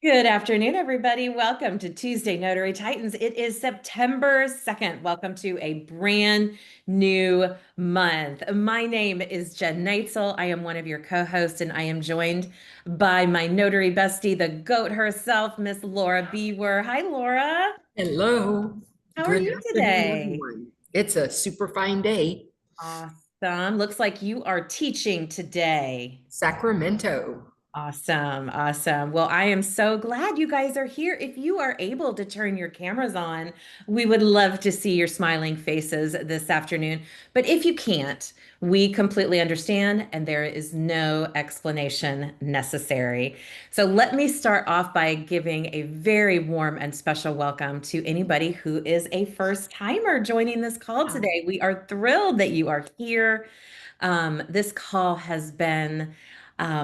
Good afternoon, everybody. Welcome to Tuesday Notary Titans. It is September 2nd. Welcome to a brand new month. My name is Jen Neitzel. I am one of your co-hosts, and I am joined by my notary bestie, the GOAT herself, Miss Laura Biewer. Hi, Laura. Hello. How are Good you afternoon, today? everyone. It's a super fine day. Awesome. Looks like you are teaching today. Sacramento. Awesome. Awesome. Well, I am so glad you guys are here. If you are able to turn your cameras on, we would love to see your smiling faces this afternoon. But if you can't, we completely understand, and there is no explanation necessary. So let me start off by giving a very warm and special welcome to anybody who is a first timer joining this call today. We are thrilled that you are here. This call has been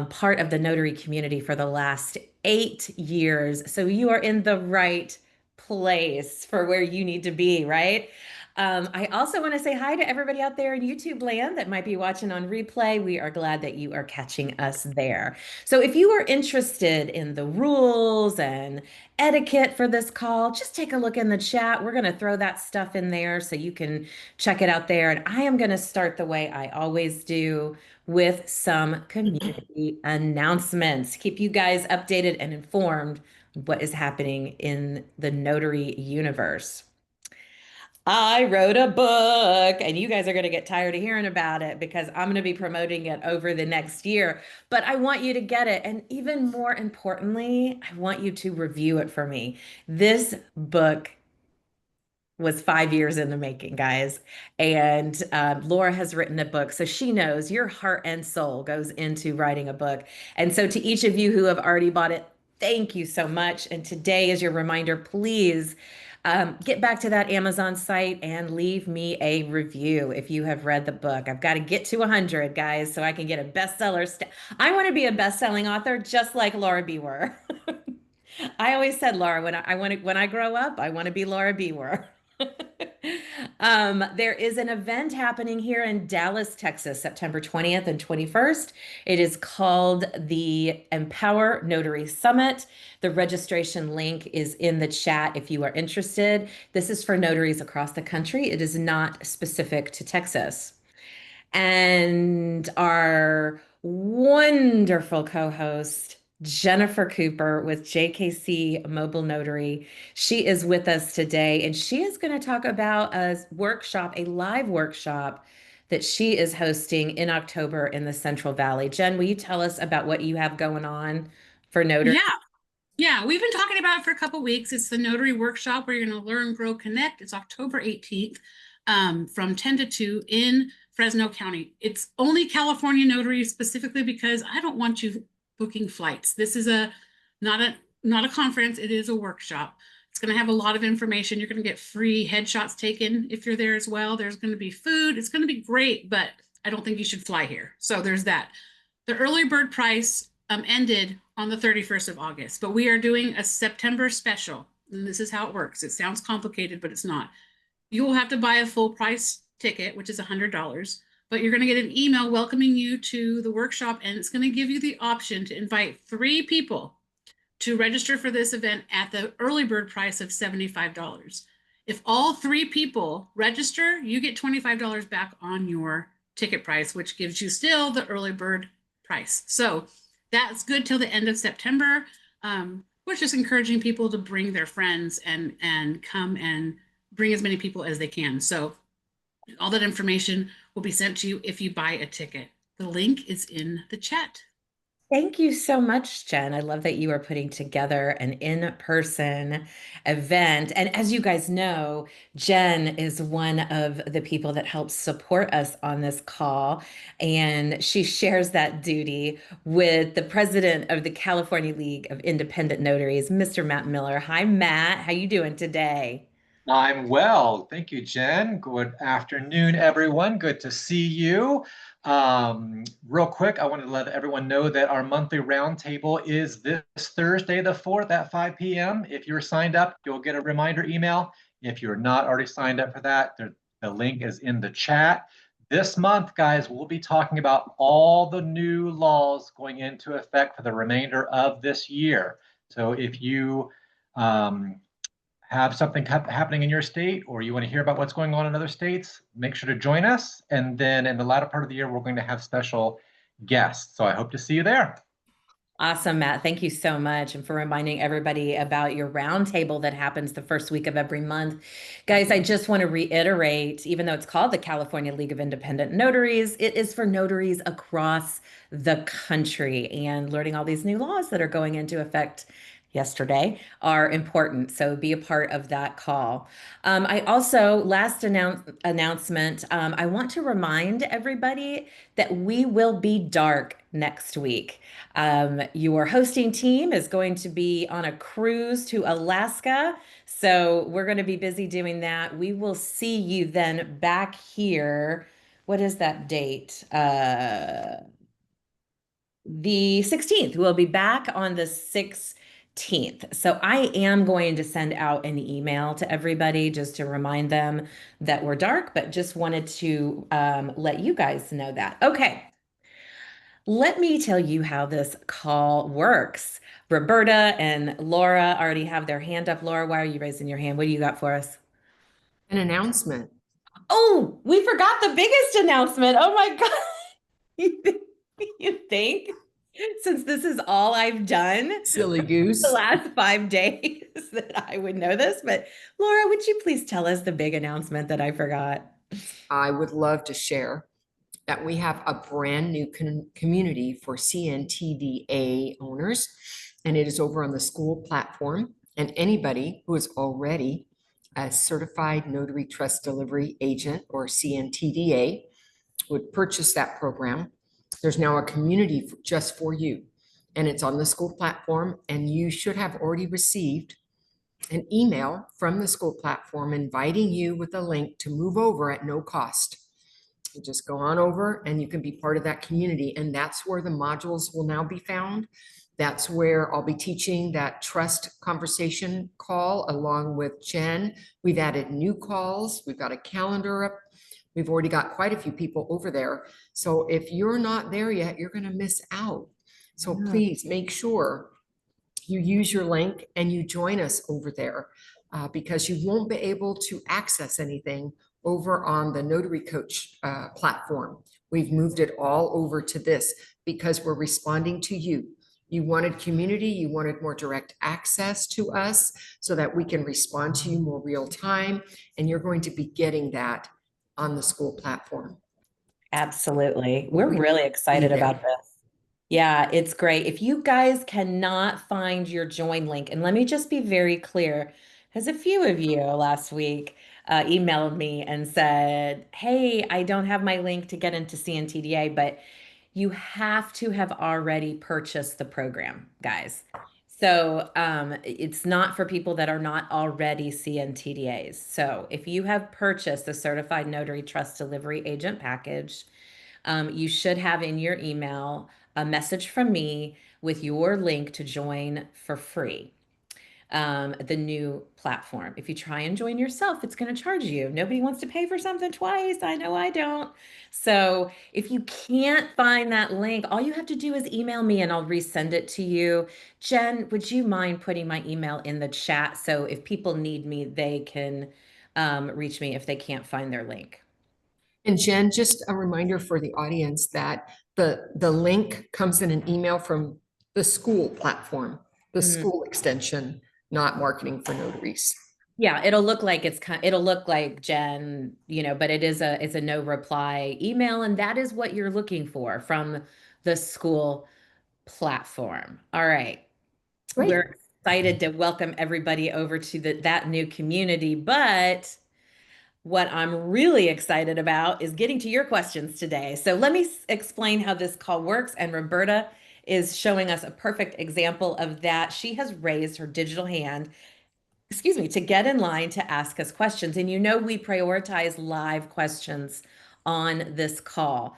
part of the notary community for the last 8 years. So you are in the right place for where you need to be, right? I also want to say hi to everybody out there in YouTube land that might be watching on replay. We are glad that you are catching us there. So if you are interested in the rules and etiquette for this call, just take a look in the chat. We're going to throw that stuff in there so you can check it out there. And I am going to start the way I always do with some community announcements. Keep you guys updated and informed what is happening in the notary universe. I wrote a book, and you guys are going to get tired of hearing about it because I'm going to be promoting it over the next year. But I want you to get it. And even more importantly, I want you to review it for me. This book was 5 years in the making, guys. And Laura has written a book, so she knows your heart and soul goes into writing a book. And so, to each of you who have already bought it, thank you so much. And today is your reminder, please get back to that Amazon site and leave me a review if you have read the book. I've got to get to 100, guys, so I can get a bestseller. I want to be a best-selling author just like Laura Biewer. I always said, Laura, when I grow up, I want to be Laura Biewer. There is an event happening here in Dallas, Texas, September 20th and 21st. It is called the Empower Notary Summit. The registration link is in the chat if you are interested. This is for notaries across the country. It is not specific to Texas. And our wonderful co-host, Jennifer Cooper with JKC Mobile Notary. She is with us today, and she is going to talk about a workshop, a live workshop that she is hosting in October in the Central Valley. Jen, will you tell us about what you have going on for notary? Yeah, we've been talking about it for a couple weeks. It's the Notary Workshop where you're going to learn, grow, connect. It's October 18th from 10 to 2 in Fresno County. It's only California notaries specifically because I don't want you booking flights. This is not a conference. It is a workshop. It's going to have a lot of information. You're going to get free headshots taken if you're there as well. There's going to be food. It's going to be great, but I don't think you should fly here. So there's that. The early bird price ended on the 31st of August, but we are doing a September special. And this is how it works. It sounds complicated, but it's not. You will have to buy a full price ticket, which is $100, but you're going to get an email welcoming you to the workshop, and it's going to give you the option to invite 3 people to register for this event at the early bird price of $75. If all 3 people register, you get $25 back on your ticket price, which gives you still the early bird price. So that's good till the end of September. We're just encouraging people to bring their friends and come and bring as many people as they can. So all that information will be sent to you if you buy a ticket. The link is in the chat. Thank you so much, Jen. I love that you are putting together an in-person event. And as you guys know, Jen is one of the people that helps support us on this call. And she shares that duty with the president of the California League of Independent Notaries, Mr. Matt Miller. Hi, Matt. How you doing today? I'm well. Thank you, Jen. Good afternoon, everyone. Good to see you. Real quick, I wanted to let everyone know that our monthly roundtable is this Thursday, the 4th at 5 p.m. If you're signed up, you'll get a reminder email. If you're not already signed up for that, the link is in the chat. this month, guys, we'll be talking about all the new laws going into effect for the remainder of this year. So if you have something happening in your state or you want to hear about what's going on in other states, make sure to join us. And then in the latter part of the year, we're going to have special guests. So I hope to see you there. Awesome, Matt. Thank you so much. And for reminding everybody about your roundtable that happens the first week of every month. Guys, I just want to reiterate, even though it's called the California League of Independent Notaries, it is for notaries across the country. And learning all these new laws that are going into effect yesterday are important. So be a part of that call. I also, last announcement, I want to remind everybody that we will be dark next week. Your hosting team is going to be on a cruise to Alaska. So we're going to be busy doing that. We will see you then back here. What is that date? The 16th. We'll be back on the 16th. So I am going to send out an email to everybody just to remind them that we're dark, but just wanted to let you guys know that. Okay. Let me tell you how this call works. Roberta and Laura already have their hand up. Laura, why are you raising your hand? What do you got for us? An announcement. Oh, we forgot the biggest announcement. Oh my God. You think? Since this is all I've done Silly the goose. last 5 days that I would know this, but Laura, would you please tell us the big announcement that I forgot? I would love to share that we have a brand new community for CNTDA owners, and it is over on the school platform. And anybody who is already a certified notary trust delivery agent or CNTDA would purchase that program. There's now a community just for you, and it's on the school platform. And you should have already received an email from the school platform inviting you with a link to move over at no cost. You just go on over and you can be part of that community. And that's where the modules will now be found. That's where I'll be teaching that trust conversation call along with Jen. We've added new calls. We've got a calendar up. We've already got quite a few people over there. So if you're not there yet, you're going to miss out. So please make sure you use your link and you join us over there because you won't be able to access anything over on the Notary Coach platform. We've moved it all over to this because we're responding to you. You wanted community, you wanted more direct access to us so that we can respond to you more real time. And you're going to be getting that on the school platform. Absolutely. We're really excited about this. Yeah, it's great. If you guys cannot find your join link, and let me just be very clear, because a few of you last week emailed me and said, hey, I don't have my link to get into CNTDA, but you have to have already purchased the program, guys. So it's not for people that are not already CNTDAs. So if you have purchased the Certified Notary Trust Delivery Agent package, you should have in your email a message from me with your link to join for free the new platform. If you try and join yourself, it's going to charge you. Nobody wants to pay for something twice. I know I don't. So if you can't find that link, all you have to do is email me and I'll resend it to you. Jen, would you mind putting my email in the chat so if people need me, they can reach me if they can't find their link? And Jen, just a reminder for the audience that the link comes in an email from the school platform, the school extension, not marketing for notaries. Yeah, it'll look like it'll look like Jen, but it's a no reply email, and that is what you're looking for from the school platform. All right. Great. We're excited to welcome everybody over to that new community, but what I'm really excited about is getting to your questions today. So let me explain how this call works, and Roberta is showing us a perfect example of that. She has raised her digital hand, to get in line to ask us questions. And we prioritize live questions on this call.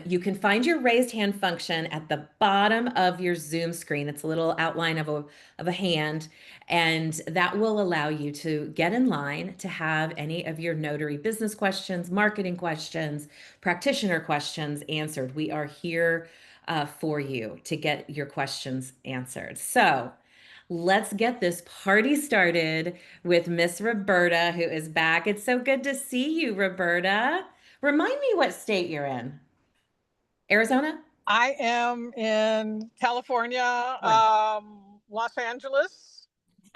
You can find your raised hand function at the bottom of your Zoom screen. It's a little outline of a hand, and that will allow you to get in line to have any of your notary business questions, marketing questions, practitioner questions answered. We are here for you to get your questions answered. So let's get this party started with Miss Roberta, who is back. It's so good to see you, Roberta. Remind me what state you're in. Arizona? I am in California, Los Angeles.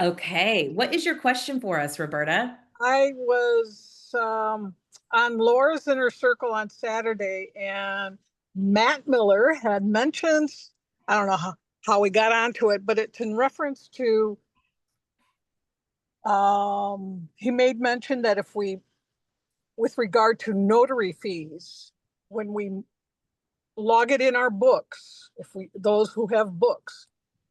Okay. What is your question for us, Roberta? I was on Laura's Inner Circle on Saturday, and Matt Miller had mentioned, I don't know how we got onto it, but it's in reference to, he made mention that if we, with regard to notary fees, when we log it in our books, if we, those who have books,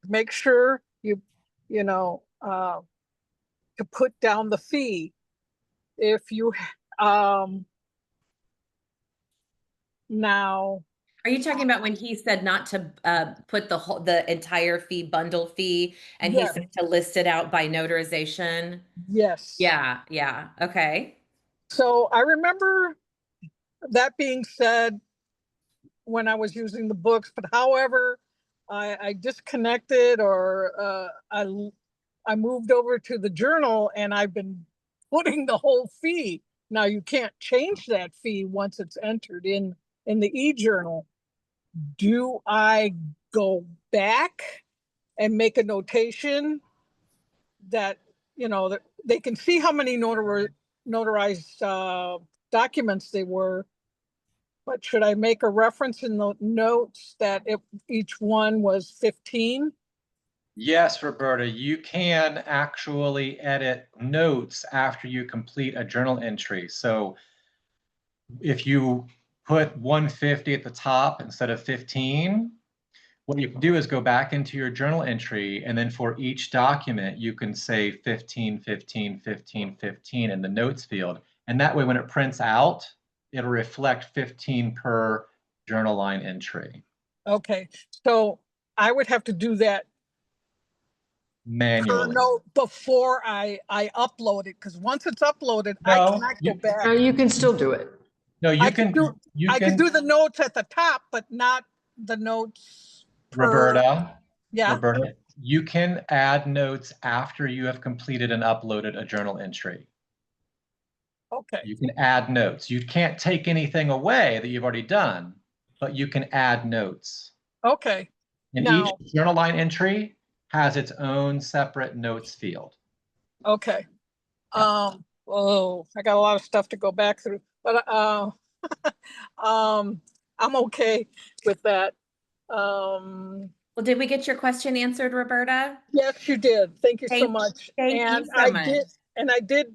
make sure you know, to put down the fee. If you, now, Are you talking about when he said not to put the entire fee, bundle fee, and he yes, said to list it out by notarization? yes. Yeah, yeah. Okay. So I remember that being said when I was using the books, but however, I disconnected, or I moved over to the journal, and I've been putting the whole fee. Now you can't change that fee once it's entered in the e-journal. Do I go back and make a notation that, that they can see how many notarized documents they were, but should I make a reference in the notes that each one was 15? Yes, Roberta, you can actually edit notes after you complete a journal entry. So if you put 150 at the top instead of 15, what you can do is go back into your journal entry, and then for each document, you can say 15, 15, 15, 15 in the notes field. And that way, when it prints out, it'll reflect 15 per journal line entry. Okay, so I would have to do that Manually. note before I upload it, because once it's uploaded, I No, cannot go back. Now you can still do it. No, I can do the notes at the top, but not the notes per, Roberta, yeah, Roberta, you can add notes after you have completed and uploaded a journal entry. okay, You can add notes. You can't take anything away that you've already done, but you can add notes. okay. And each Now, journal line entry has its own separate notes field. okay. Yeah. Oh, I got a lot of stuff to go back through, but I'm okay with that. Well, did we get your question answered, Roberta? Yes, you did. Thank you so Thank, much. thank you so much. I did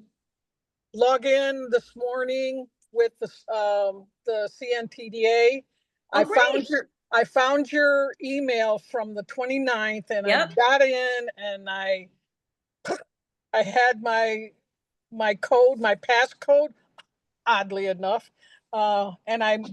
log in this morning with the CNTDA. Oh, great. I found your email from the 29th, and Yep. I got in, and I had my code, my passcode, oddly enough. And I'm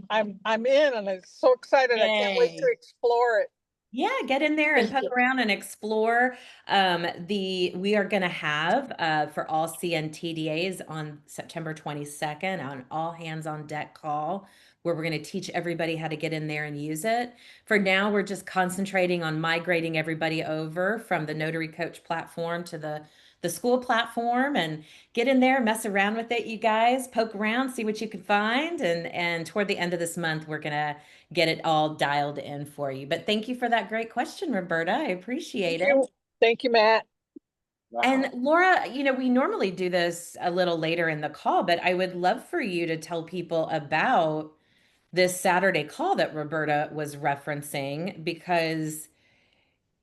in, and I'm so excited. I can't wait to Yay. explore it. Yeah, get in there and Thank poke you. around and explore. We are going to have for all CNTDAs on September 22nd on all hands on deck call, where we're going to teach everybody how to get in there and use it. For now, we're just concentrating on migrating everybody over from the Notary Coach platform to the school platform, and get in there, mess around with it, you guys, poke around, see what you can find. And toward the end of this month, we're going to get it all dialed in for you. But thank you for that great question, Roberta. I appreciate it. Thank you, Matt. And Laura, we normally do this a little later in the call, but I would love for you to tell people about this Saturday call that Roberta was referencing, because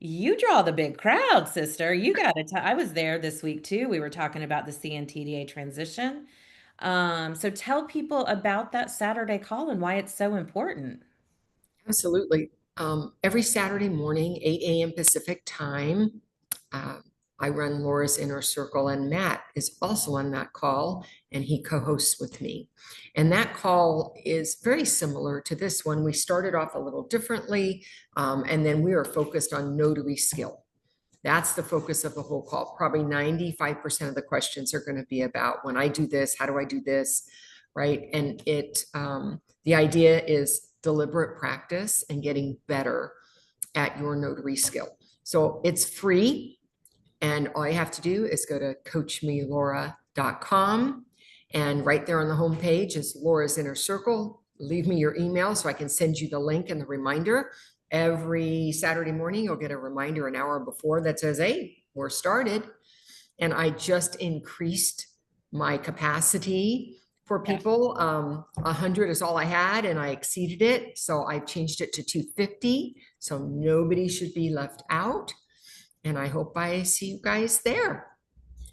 you draw the big crowd, sister. You got to I was there this week too. We were talking about the CNTDA transition. So tell people about that Saturday call and why it's so important. Absolutely. Every Saturday morning, 8 a.m. Pacific time, I run Laura's Inner Circle, and Matt is also on that call, and he co-hosts with me. And that call is very similar to this one. We started off a little differently, and then we are focused on notary skill. That's the focus of the whole call. Probably 95% of the questions are going to be about, when I do this, how do I do this, right? And the idea is deliberate practice and getting better at your notary skill. So it's free. And all you have to do is go to CoachMeLaura.com. And right there on the homepage is Laura's Inner Circle. Leave me your email so I can send you the link and the reminder. Every Saturday morning, you'll get a reminder an hour before that says, hey, we're started. And I just increased my capacity for people. 100 is all I had, and I exceeded it. So I changed it to 250. So nobody should be left out. And I hope I see you guys there.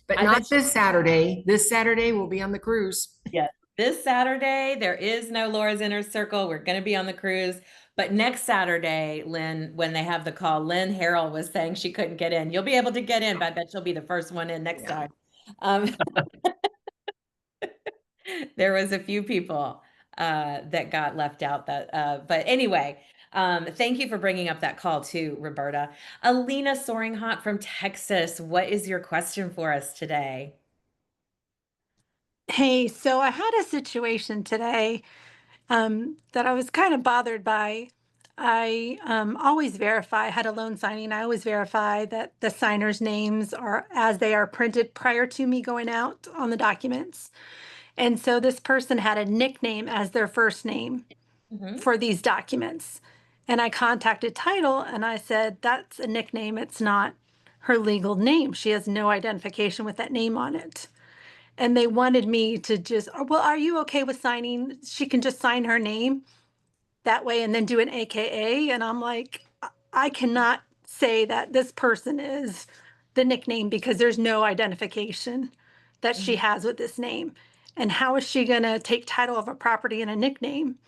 But I not bet this Saturday. This Saturday, we'll be on the cruise. Yeah. This Saturday, there is no Laura's Inner Circle. We're going to be on the cruise. But next Saturday, Lynn, when they have the call, Lynn Harrell was saying she couldn't get in. You'll be able to get in, but I bet she'll be the first one in next Yeah. time. There was a few people that got left out but anyway, thank you for bringing up that call too, Roberta. Alina Soaring Hot from Texas, what is your question for us today? Hey, so I had a situation today that I was kind of bothered by. I always verify, I had a loan signing. I always verify that the signers' names are as they are printed prior to me going out on the documents. And so this person had a nickname as their first name for these documents. And I contacted title and I said, that's a nickname. It's not her legal name. She has no identification with that name on it. And they wanted me to just, "Oh, well, are you okay with signing? She can just sign her name that way and then do an AKA." And I'm like, I cannot say that this person is the nickname because there's no identification that she has with this name. And how is she going to take title of a property and a nickname?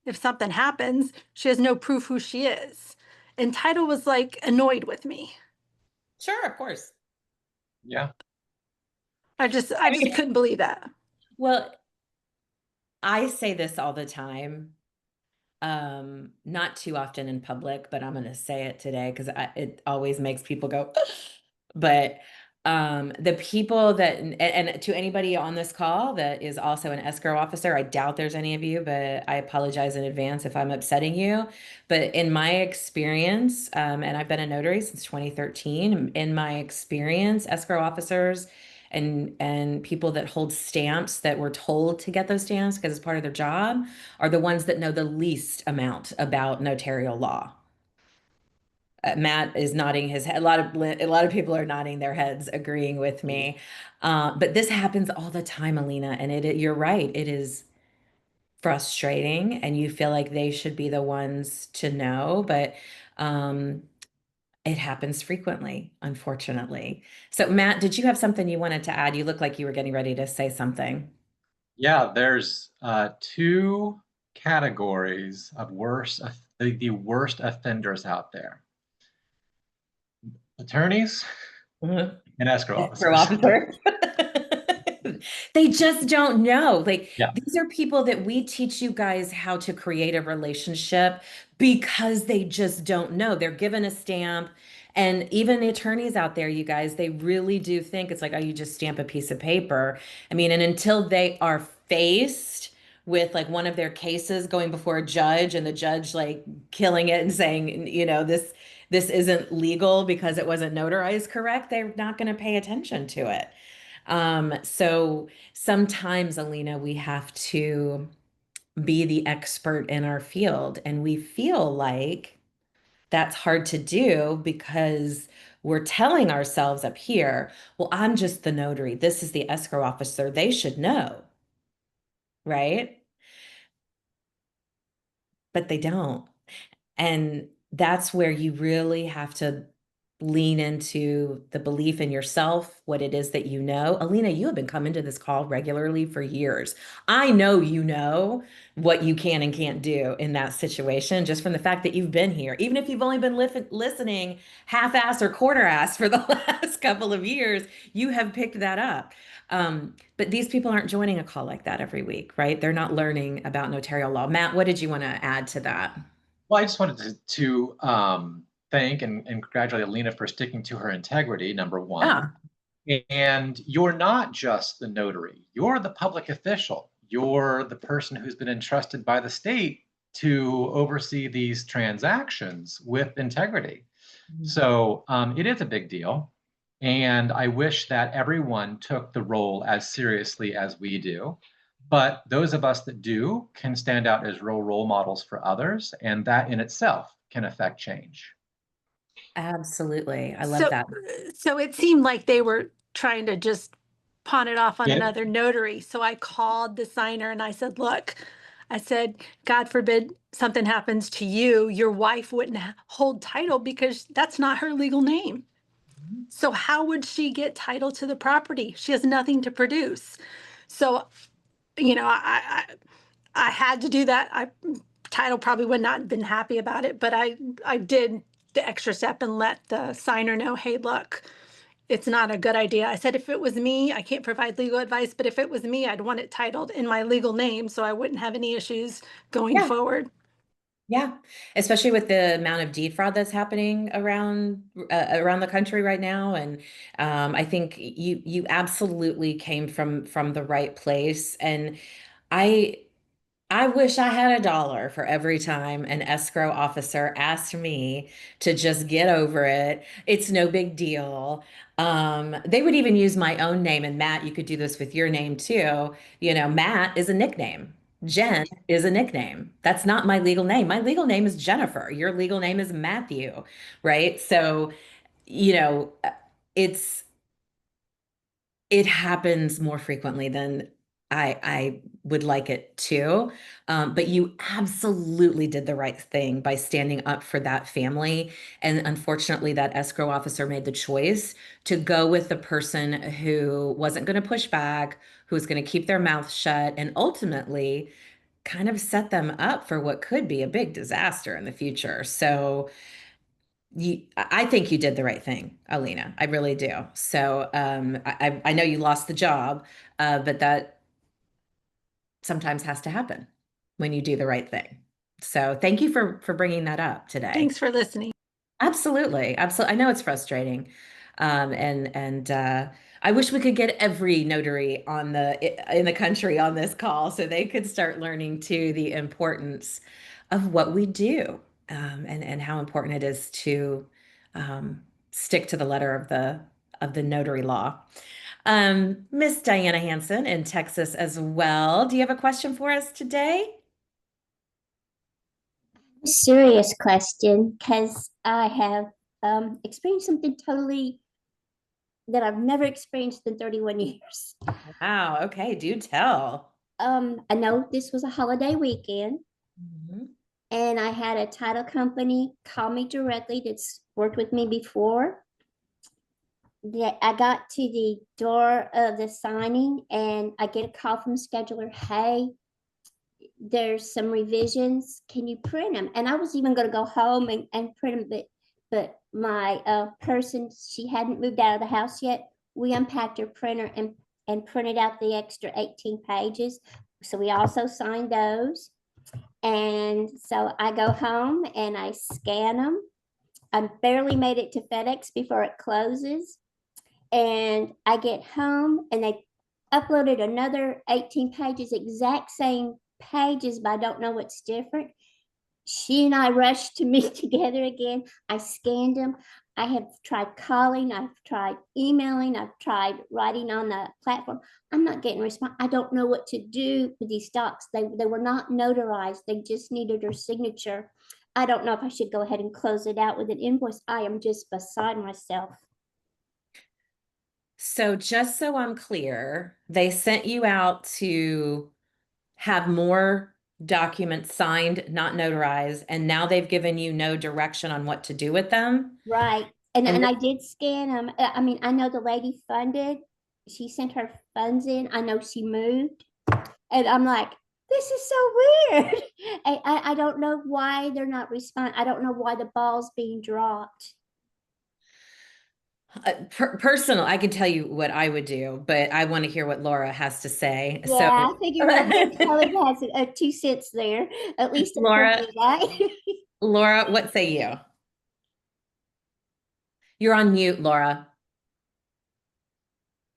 If something happens, she has no proof who she is. And title was like annoyed with me. Sure, of course. Yeah. I just couldn't believe that. Well, I say this all the time, not too often in public, but I'm going to say it today because it always makes people go, but the people that, and to anybody on this call that is also an escrow officer, I doubt there's any of you, but I apologize in advance if I'm upsetting you. But in my experience, and I've been a notary since 2013, in my experience, escrow officers and people that hold stamps that were told to get those stamps because it's part of their job are the ones that know the least amount about notarial law. Matt is nodding his head. A lot of people are nodding their heads, agreeing with me. But this happens all the time, Alina, and you're right. It is frustrating, and you feel like they should be the ones to know, but it happens frequently, unfortunately. So, Matt, did you have something you wanted to add? You look like you were getting ready to say something. Yeah, there's two categories of the worst offenders out there. Attorneys Mhm. and escrow Escrow officers. officer. They just don't know. Like, Yeah. these are people that we teach you guys how to create a relationship because they just don't know. They're given a stamp. And even the attorneys out there, you guys, they really do think it's like, oh, you just stamp a piece of paper. I mean, and until they are faced with like one of their cases going before a judge and the judge like killing it and saying, this isn't legal because it wasn't notarized correct, they're not going to pay attention to it. So sometimes, Alina, we have to be the expert in our field, and we feel like that's hard to do because we're telling ourselves up here, well, I'm just the notary. This is the escrow officer. They should know, right? But they don't. And that's where you really have to lean into the belief in yourself, what it is that you know. Alina, you have been coming to this call regularly for years. I know you know what you can and can't do in that situation just from the fact that you've been here. Even if you've only been listening half-ass or quarter-ass for the last couple of years, you have picked that up. But these people aren't joining a call like that every week, right? They're not learning about notarial law. Matt, what did you want to add to that? Well, I just wanted to thank and congratulate Alina for sticking to her integrity, number one. And you're not just the notary, you're the public official. You're the person who's been entrusted by the state to oversee these transactions with integrity. So it is a big deal. And I wish that everyone took the role as seriously as we do. But those of us that do can stand out as role models for others, and that in itself can affect change. Absolutely. I love that. So it seemed like they were trying to just pawn it off on Yeah. another notary. So I called the signer and I said, look, I said, God forbid something happens to you, your wife wouldn't hold title because that's not her legal name. So how would she get title to the property? She has nothing to produce. So, you know, I had to do that. Title probably would not have been happy about it, but I did the extra step and let the signer know, hey, look, it's not a good idea. I said, if it was me, I can't provide legal advice, but if it was me, I'd want it titled in my legal name so I wouldn't have any issues going Yeah. forward. Yeah, especially with the amount of deed fraud that's happening around the country right now, and I think you absolutely came from the right place, and I I wish I had a dollar for every time an escrow officer asked me to just get over it. It's no big deal. They would even use my own name, and Matt, you could do this with your name too. You know, Matt is a nickname. Jen is a nickname. That's not my legal name. My legal name is Jennifer. Your legal name is Matthew, right? So, you know, it's it happens more frequently than I would like it to. But you absolutely did the right thing by standing up for that family. And unfortunately, that escrow officer made the choice to go with the person who wasn't going to push back, who was going to keep their mouth shut, and ultimately kind of set them up for what could be a big disaster in the future. So I think you did the right thing, Alina. I really do. So I know you lost the job, but that sometimes has to happen when you do the right thing. So thank you for bringing that up today. Thanks for listening. Absolutely, absolutely. I know it's frustrating, and I wish we could get every notary in the country on this call so they could start learning too the importance of what we do, and how important it is to stick to the letter of the notary law. Miss Diana Hanson in Texas as well. Do you have a question for us today? Serious question because I have experienced something totally that I've never experienced in 31 years. Wow. Okay. Do tell. I know this was a holiday weekend, Mhm. and I had a title company call me directly that's worked with me before. I got to the door of the signing, and I get a call from the scheduler. Hey, there's some revisions. Can you print them? And I was even going to go home and print them, but my person, she hadn't moved out of the house yet. We unpacked her printer and printed out the extra 18 pages. So we also signed those. And so I go home and I scan them. I barely made it to FedEx before it closes. And I get home and they uploaded another 18 pages, exact same pages, but I don't know what's different. She and I rushed to meet together again. I scanned them. I have tried calling, I've tried emailing, I've tried writing on the platform. I'm not getting a response. I don't know what to do with these docs. They were not notarized. They just needed her signature. I don't know if I should go ahead and close it out with an invoice. I am just beside myself. So just so I'm clear, they sent you out to have more documents signed, not notarized, and now they've given you no direction on what to do with them. Right. And I did scan them. I mean, I know the lady funded, she sent her funds in. I know she moved. And I'm like, this is so weird. I don't know why they're not responding. I don't know why the ball's being dropped. Personal, I can tell you what I would do, but I want to hear what Laura has to say. Yeah, So, I figure Kelly has a 2 cents there, at least for Laura, me, right? Laura, what say you? You're on mute, Laura.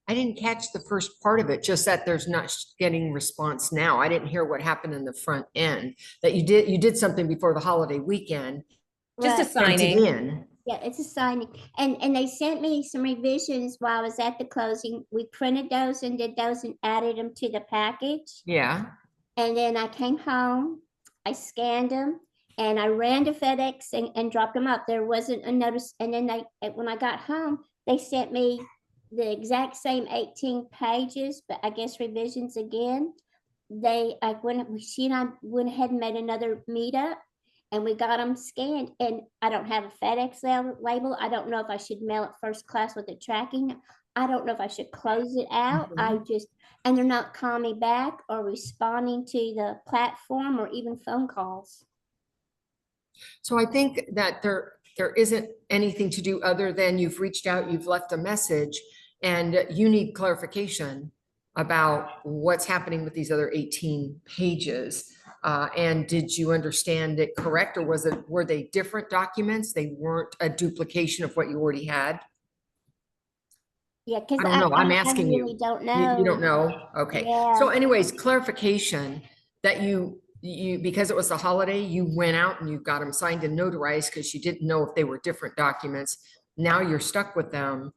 I didn't catch the first part of it, just that there's not getting response now. I didn't hear what happened in the front end, that you did something before the holiday weekend, Just a Right. sent it signing. in. Yeah, it's a signing. And they sent me some revisions while I was at the closing. We printed those and did those and added them to the package. Yeah. And then I came home, I scanned them, and I ran to FedEx and dropped them up. There wasn't a notice. And then when I got home, they sent me the exact same 18 pages, but I guess revisions again. She and I went ahead and made another meetup, and we got them scanned. And I don't have a FedEx label. I don't know if I should mail it first class with the tracking. I don't know if I should close it out. And they're not calling me back or responding to the platform or even phone calls. So I think that there isn't anything to do other than you've reached out, you've left a message, and you need clarification about what's happening with these other 18 pages. And did you understand it correct, or were they different documents? They weren't a duplication of what you already had? Yeah, because I don't know. I'm I asking really you. don't You don't know. know? Okay. Yeah. So anyways, clarification that you, because it was the holiday, you went out and you got them signed and notarized because you didn't know if they were different documents. Now you're stuck with them.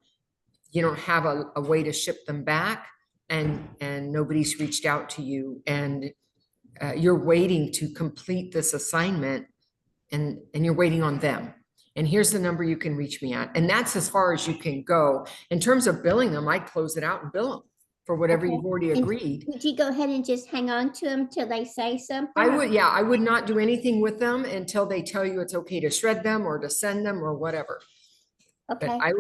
You don't have a way to ship them back, and nobody's reached out to you, and you're waiting to complete this assignment, and you're waiting on them. And here's the number you can reach me at. And that's as far as you can go. In terms of billing them, I'd close it out and bill them for whatever Okay. you've already And agreed. would you go ahead and just hang on to them till they say something? I would not do anything with them until they tell you it's okay to shred them or to send them or whatever. But Okay. I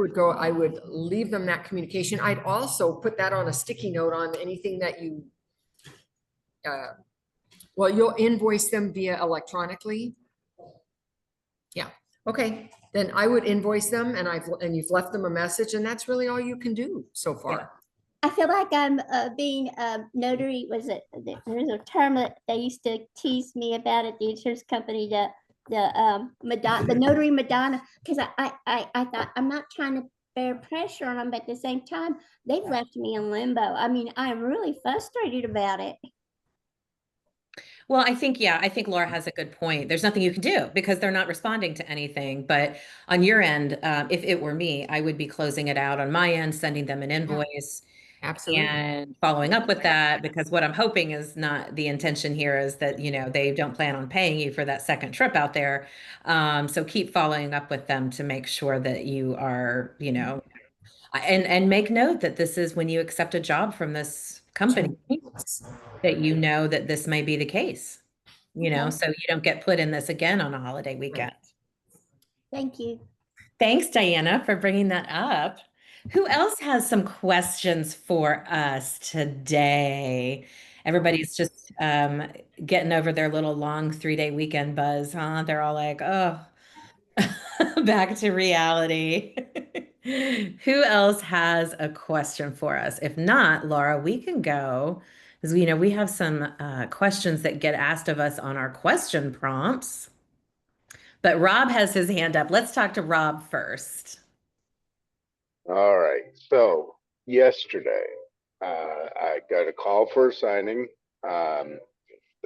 would leave them that communication. I'd also put that on a sticky note on anything that you, well, you'll invoice them via electronically. Yeah, okay, then I would invoice them, and you've left them a message, and that's really all you can do so far. I feel like I'm being notary. There's a term that they used to tease me about at the insurance company, the notary Madonna, because I thought I'm not trying to bear pressure on them, but at the same time, they've left me in limbo. I mean, I'm really frustrated about it. Well, I think Laura has a good point. There's nothing you can do because they're not responding to anything. But on your end, if it were me, I would be closing it out on my end, sending them an invoice Absolutely. and following up with that, because what I'm hoping is not the intention here is that, they don't plan on paying you for that second trip out there. So keep following up with them to make sure that you are, and make note that this is when you accept a job from this company, that you know that this may be the case, Okay. so you don't get put in this again on a holiday weekend. Thank you. Thanks, Diana, for bringing that up. Who else has some questions for us today? Everybody's just getting over their little long 3-day weekend buzz, huh? They're all like, oh, back to reality. Who else has a question for us? If not, Laura, we can go, because we have some questions that get asked of us on our question prompts. But Rob has his hand up. Let's talk to Rob first. All right. So yesterday, I got a call for a signing. The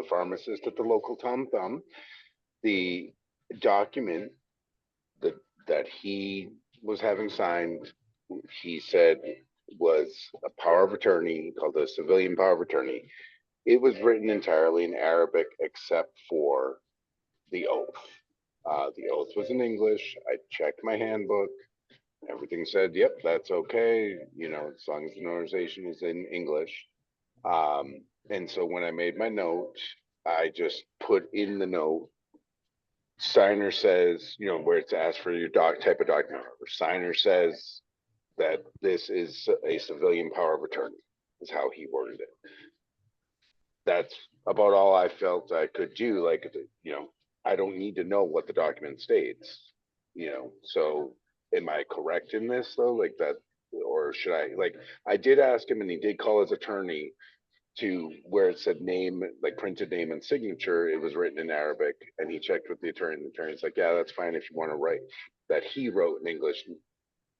pharmacist at the local Tom Thumb, the document that he was having signed, he said was a power of attorney, called a civilian power of attorney. It was written entirely in Arabic except for the oath. The oath was in English. I checked my handbook. Everything said, yep, that's okay. As long as the notarization is in English. And so when I made my note, I just put in the note signer says, you know, where it's asked for your type of document, or signer says that this is a civilian power of attorney, is how he worded it. That's about all I felt I could do. Like, you know, I don't need to know what the document states, you know. So am I correct in this though? Like that, or should I, like, I did ask him and he did call his attorney to where it said name, like printed name and signature, it was written in Arabic, and he checked with the attorney, and the attorney's like, yeah, that's fine if you want to write that he wrote in English,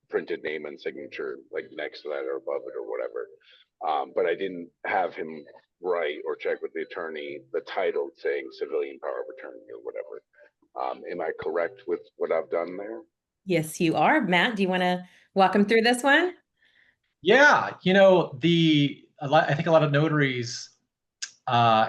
printed name and signature, like next to that or above it or whatever. But I didn't have him write or check with the attorney the title saying civilian power of attorney or whatever. Am I correct with what I've done there? Yes, you are. Matt, do you want to walk them through this one? Yeah, you know, I think a lot of notaries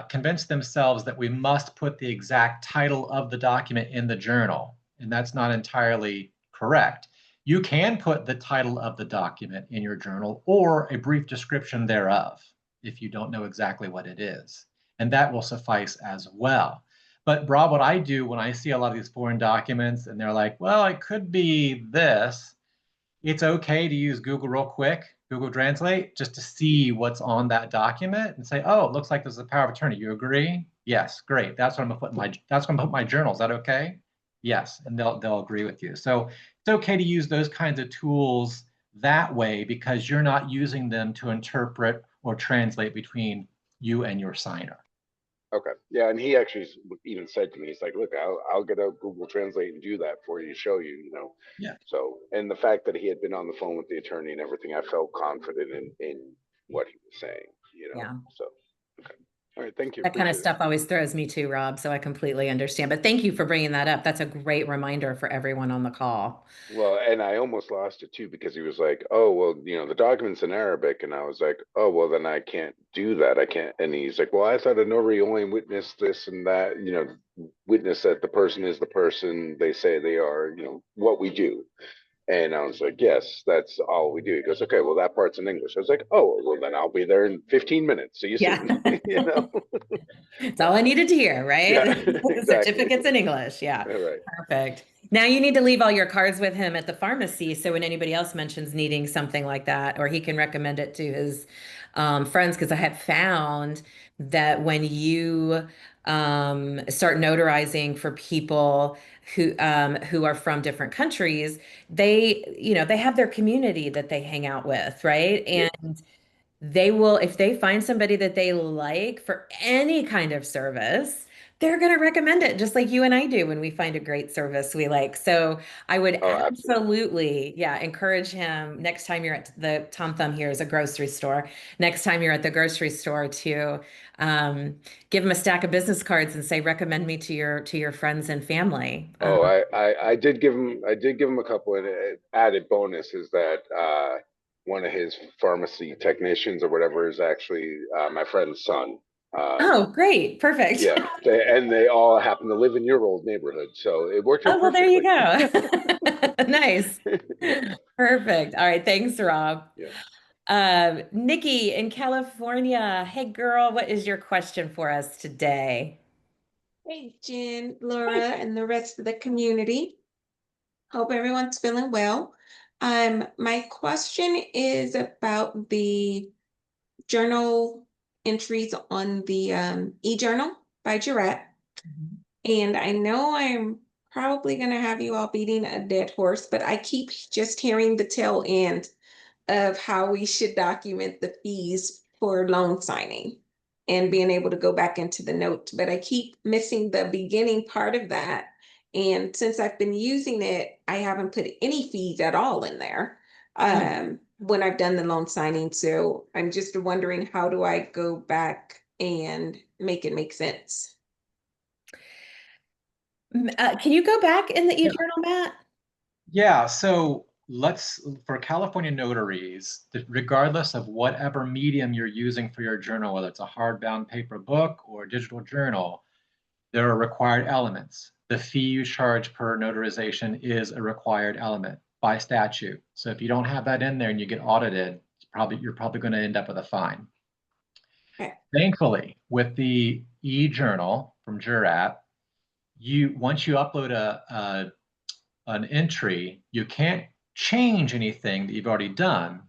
convince themselves that we must put the exact title of the document in the journal, and that's not entirely correct. You can put the title of the document in your journal or a brief description thereof if you don't know exactly what it is, and that will suffice as well. But Rob, what I do when I see a lot of these foreign documents and they're like, well, it could be this, it's okay to use Google real quick, Google Translate, just to see what's on that document and say, oh, it looks like there's a power of attorney. You agree? Yes, great. That's what I'm gonna put in my journal. Is that okay? Yes, and they'll agree with you. So it's okay to use those kinds of tools that way because you're not using them to interpret or translate between you and your signer. Okay. Yeah, and he actually even said to me, he's like, "Look, I'll get a Google Translate and do that for you, show you, you know." Yeah. So, and the fact that he had been on the phone with the attorney and everything, I felt confident in what he was saying, you know. Yeah. So, okay. All right. Thank you. That kind of Appreciate stuff always throws me too, Rob. So I completely understand. But thank you for bringing that up. That's a great reminder for everyone on the call. it. Well, and I almost lost it too because he was like, "Oh, well, you know, the document's in Arabic," and I was like, "Oh, well, then I can't do that. I can't." And he's like, "Well, I thought a notary only witnessed this and that, you know, witness that the person is the person they say they are, you know, what we do." And I was like, yes, that's all we do. He goes, okay, well, that part's in English. I was like, oh, well, then I'll be there in 15 minutes. See you Yeah. soon. You know? It's all I needed to hear, right? Yeah, The exactly. certificates in English. Yeah. All right. Perfect. Now you need to leave all your cards with him at the pharmacy. So when anybody else mentions needing something like that, or he can recommend it to his friends, because I have found that when you start notarizing for people who are from different countries, they have their community that they hang out with, right? Yeah. And they will, if they find somebody that they like for any kind of service, they're going to recommend it, just like you and I do when we find a great service we like. So I would Oh, absolutely. absolutely, yeah, encourage him next time you're at the Tom Thumb here is a grocery store. Next time you're at the grocery store to um, give him a stack of business cards and say, recommend me to your friends and family. Oh, I did give him a couple, and added bonus is that one of his pharmacy technicians or whatever is actually my friend's son. Oh, great. Perfect. Yeah, and they all happen to live in your old neighborhood, so it worked out Oh, well, there you perfectly. go. Nice. Yeah, Perfect. All right. Thanks, Rob. yeah. Nikki in California. Hey, girl, what is your question for us today? Hey, Jen, Laura, and the rest of the community. Hope everyone's feeling well. My question is about the journal entries on the e-journal by Girette. And I know I'm probably going to have you all beating a dead horse, but I keep just hearing the tail end of how we should document the fees for loan signing and being able to go back into the note. But I keep missing the beginning part of that. And since I've been using it, I haven't put any fees at all in there when I've done the loan signing. So I'm just wondering, how do I go back and make it make sense? Can you go back in the e-journal, Matt? Yeah, so for California notaries, regardless of whatever medium you're using for your journal, whether it's a hardbound paper book or a digital journal, there are required elements. The fee you charge per notarization is a required element by statute. So if you don't have that in there and you get audited, you're probably going to end up with a fine. Okay. Thankfully, with the e-journal from Jurat, once you upload an entry, you can't change anything that you've already done,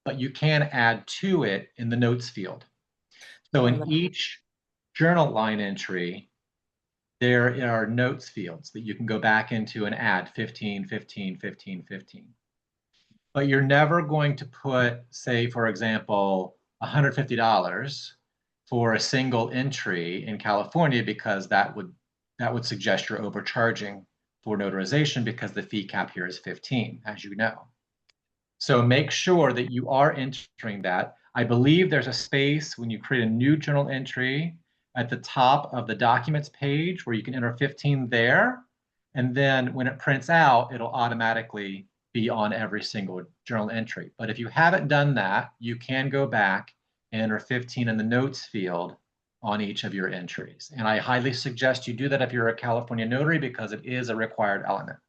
but you can add to it in the notes field. So in each journal line entry, there are notes fields that you can go back into and add 15, 15, 15, 15. But you're never going to put, say, for example, $150 for a single entry in California, because that would suggest you're overcharging for notarization, because the fee cap here is 15, as you know. So make sure that you are entering that. I believe there's a space when you create a new journal entry at the top of the documents page where you can enter 15 there. And then when it prints out, it'll automatically be on every single journal entry. But if you haven't done that, you can go back and enter 15 in the notes field on each of your entries. And I highly suggest you do that if you're a California notary, because it is a required element.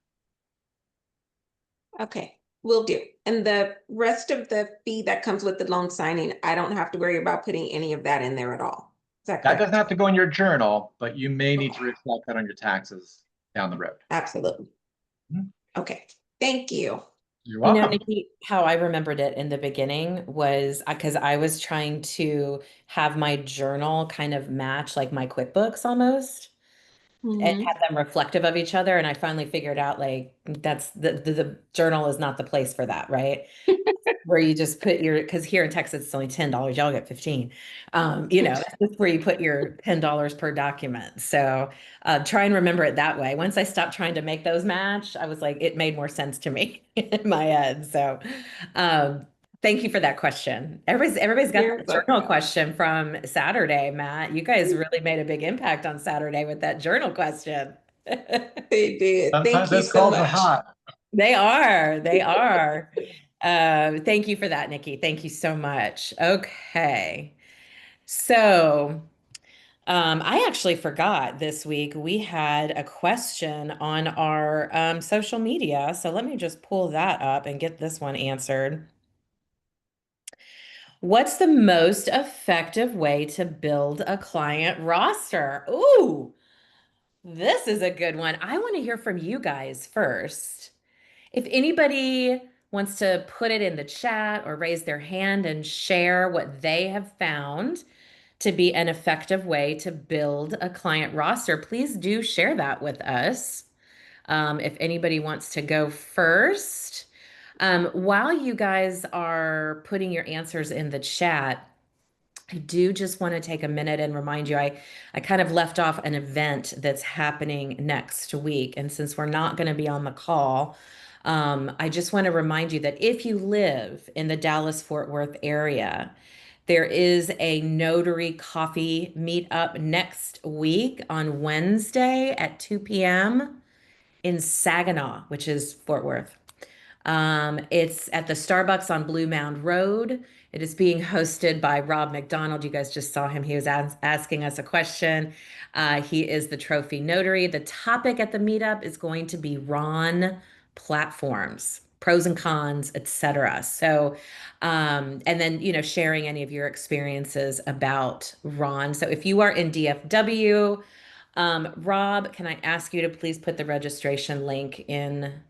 Okay, will do. And the rest of the fee that comes with the loan signing, I don't have to worry about putting any of that in there at all. Is that That correct? doesn't have to go in your journal, but you may need to reflect that on your taxes down the road. Absolutely. Mhm. Okay, thank you. You're You know, welcome. Nikki, how I remembered it in the beginning was because I was trying to have my journal kind of match like my QuickBooks almost, and Mhm. have them reflective of each other. And I finally figured out like that's the journal is not the place for that, right? Where you just put your, because here in Texas it's only $10, y'all get 15. That's where you put your $10 per document. So try and remember it that way. Once I stopped trying to make those match, I was like, it made more sense to me in my head. So thank you for that question. Everybody's got You're the journal welcome. question from Saturday, Matt. You guys really made a big impact on Saturday with that journal question. They did. Thank Sometimes you those so calls are much. hot. They are. They are. Thank you for that, Nikki. Thank you so much. Okay. So, I actually forgot this week we had a question on our social media. So let me just pull that up and get this one answered. What's the most effective way to build a client roster? Ooh, this is a good one. I want to hear from you guys first. If anybody wants to put it in the chat or raise their hand and share what they have found to be an effective way to build a client roster, please do share that with us. If anybody wants to go first, while you guys are putting your answers in the chat, I do just want to take a minute and remind you, I kind of left off an event that's happening next week. And since we're not going to be on the call, I just want to remind you that if you live in the Dallas-Fort Worth area, there is a notary coffee meetup next week on Wednesday at 2 p.m. in Saginaw, which is Fort Worth. It's at the Starbucks on Blue Mound Road. It is being hosted by Rob McDonald. You guys just saw him. He was asking us a question. He is the trophy notary. The topic at the meetup is going to be Ron platforms, pros and cons, etc. So, and then, sharing any of your experiences about Ron. So if you are in DFW, Rob, can I ask you to please put the registration link in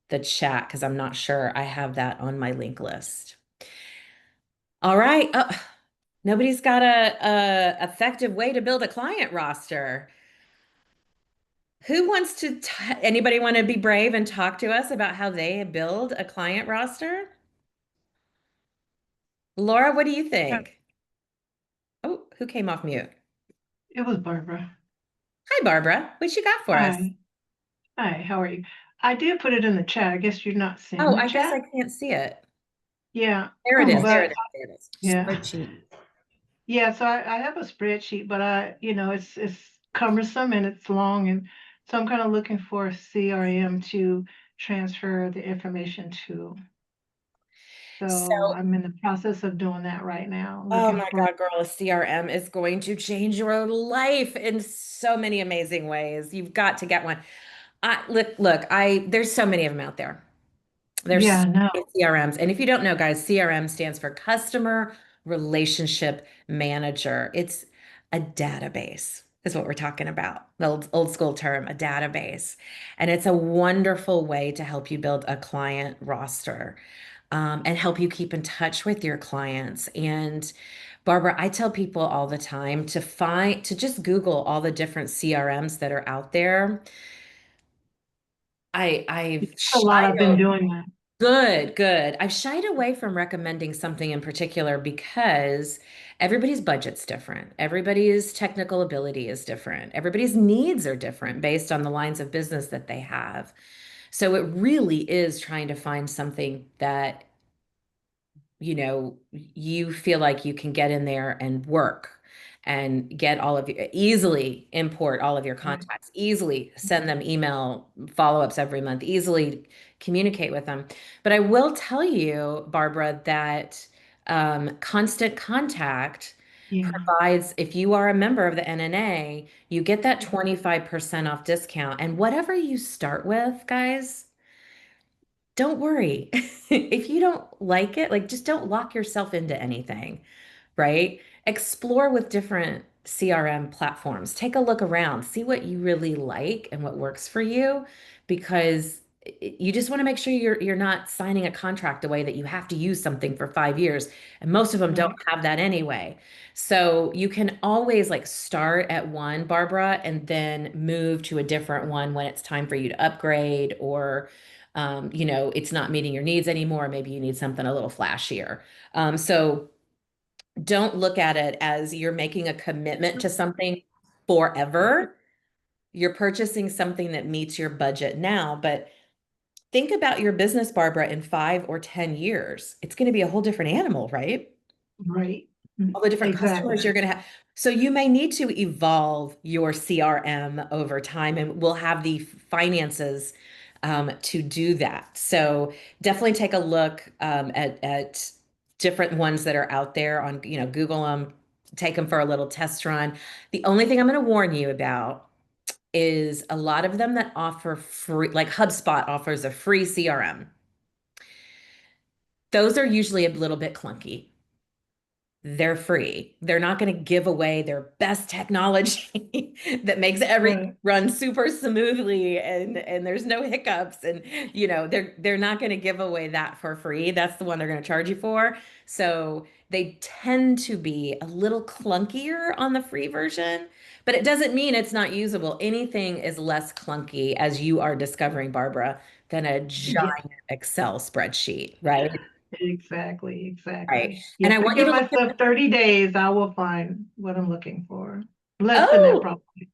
the chat because I'm not sure I have that on my link list. All right. Oh, nobody's got a effective way to build a client roster. Who wants to, anybody want to be brave and talk to us about how they build a client roster? Laura, what do you think? Oh, who came off mute? It was Barbara. Hi, Barbara. What you got for us? Hi. Hi, how are you? I did put it in the chat. I guess you're not seeing Oh, the I guess I chat. can't see it. Yeah. There it is. There it But is. There it is. yeah. Spreadsheet. Yeah, so I have a spreadsheet, but it's cumbersome and it's long, and so I'm kind of looking for a CRM to transfer the information to. So So, I'm in the process of doing that right now, oh looking my for. God, girl, a CRM is going to change your life in so many amazing ways. You've got to get one. There's so many of them out there. There's Yeah, so no. many CRMs. And if you don't know, guys, CRM stands for Customer Relationship Manager. It's a database. is what we're talking about. The old school term, a database. And it's a wonderful way to help you build a client roster, and help you keep in touch with your clients. And Barbara, I tell people all the time to just Google all the different CRMs that are out there. I've A lot. I've been shied doing that. Good, good. I've shied away from recommending something in particular because everybody's budget's different. Everybody's technical ability is different. Everybody's needs are different based on the lines of business that they have. So it really is trying to find something that you feel like you can get in there and work and get all of your easily import all of your Right. contacts, easily send them email follow-ups every month, easily communicate with them. But I will tell you, Barbara, that constant contact Yeah. provides, if you are a member of the NNA, you get that 25% off discount. And whatever you start with, guys, don't worry. If you don't like it, like just don't lock yourself into anything, right? Explore with different CRM platforms. Take a look around, see what you really like and what works for you, because you just want to make sure you're not signing a contract away that you have to use something for 5 years, and most of them don't Right. have that anyway. So you can always like start at one, Barbara, and then move to a different one when it's time for you to upgrade, or it's not meeting your needs anymore. Maybe you need something a little flashier. So don't look at it as you're making a commitment to something forever. You're purchasing something that meets your budget now, but think about your business, Barbara, in 5 or 10 years. It's going to be a whole different animal, right? Right. All the different Exactly. customers you're going to have. So you may need to evolve your CRM over time, and we'll have the finances to do that. So definitely take a look at different ones that are out there on, Google them, take them for a little test run. The only thing I'm going to warn you about is a lot of them that offer free, like HubSpot offers a free CRM. Those are usually a little bit clunky. They're free. They're not going to give away their best technology that makes everything Right. run super smoothly and there's no hiccups, and they're not going to give away that for free. That's the one they're going to charge you for. So they tend to be a little clunkier on the free version, but it doesn't mean it's not usable. Anything is less clunky, as you are discovering, Barbara, than a Yeah. giant Excel spreadsheet, right? Exactly. Right. Exactly. And If I I want you give to look at myself 30 days, I will find what I'm looking for. Less than that, Oh, probably.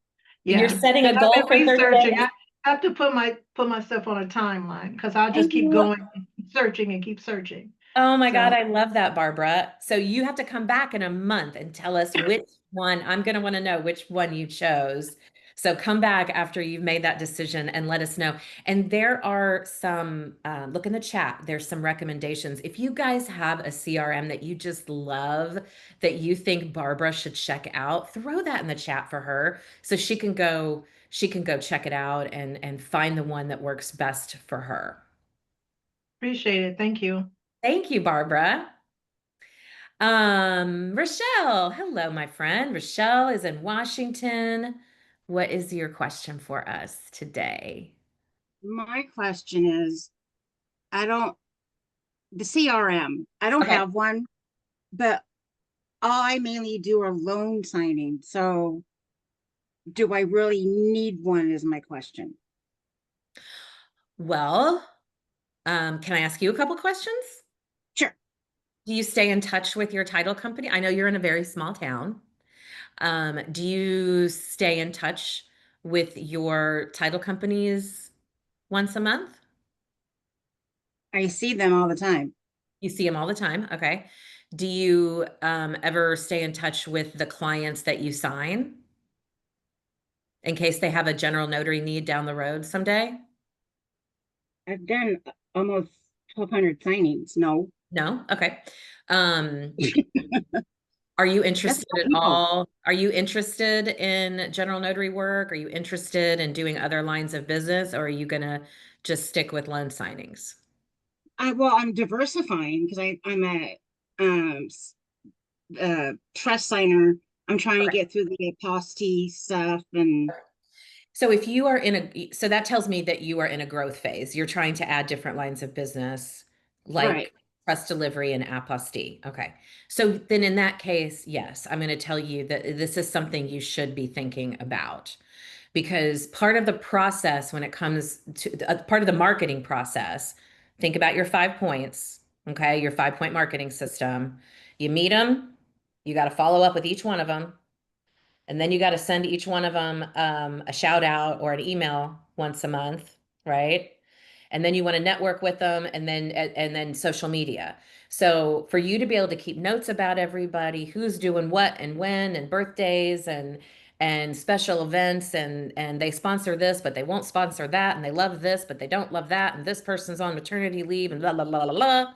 you're Yeah. setting a Because I've goal for been 30 researching. days? I have to put myself on a timeline because I'll I just keep lo- going, and keep searching and keep searching. Oh my God, So I love that, Barbara. So you have to come back in a month and tell us which one. I'm going to want to know which one you chose. So come back after you've made that decision and let us know. And there are some, look in the chat, there's some recommendations. If you guys have a CRM that you just love, that you think Barbara should check out, throw that in the chat for her so she can go check it out and find the one that works best for her. appreciate it. Thank you. Thank you, Barbara. Rochelle, hello, my friend. Rochelle is in Washington. What is your question for us today? My question is, I don't, the CRM, I don't Okay. have one, but all I mainly do are loan signing. So do I really need one is my question. Well, can I ask you a couple questions? Sure. Do you stay in touch with your title company? I know you're in a very small town. Do you stay in touch with your title companies once a month? I see them all the time. You see them all the time. Okay. Do you ever stay in touch with the clients that you sign in case they have a general notary need down the road someday? I've done almost 1,200 signings. No, No? Okay. Um, are you that's interested not at people. all? Are you interested in general notary work? Are you interested in doing other lines of business, or are you gonna just stick with loan signings? I'm diversifying because I'm a trust signer. I'm trying to Okay. get through the aposty stuff and So if you are in so that tells me that you are in a growth phase. You're trying to add different lines of business right. like trust delivery and apostille. Okay. So then in that case, yes, I'm going to tell you that this is something you should be thinking about because part of the process when it comes to part of the marketing process, think about your 5 points, okay? Your 5 point marketing system. You meet them, you got to follow up with each one of them. And then you got to send each one of them a shout out or an email once a month, right? And then you want to network with them and then social media. So for you to be able to keep notes about everybody, who's doing what and when and birthdays and special events and they sponsor this, but they won't sponsor that, and they love this, but they don't love that, and this person's on maternity leave and blah blah blah blah blah.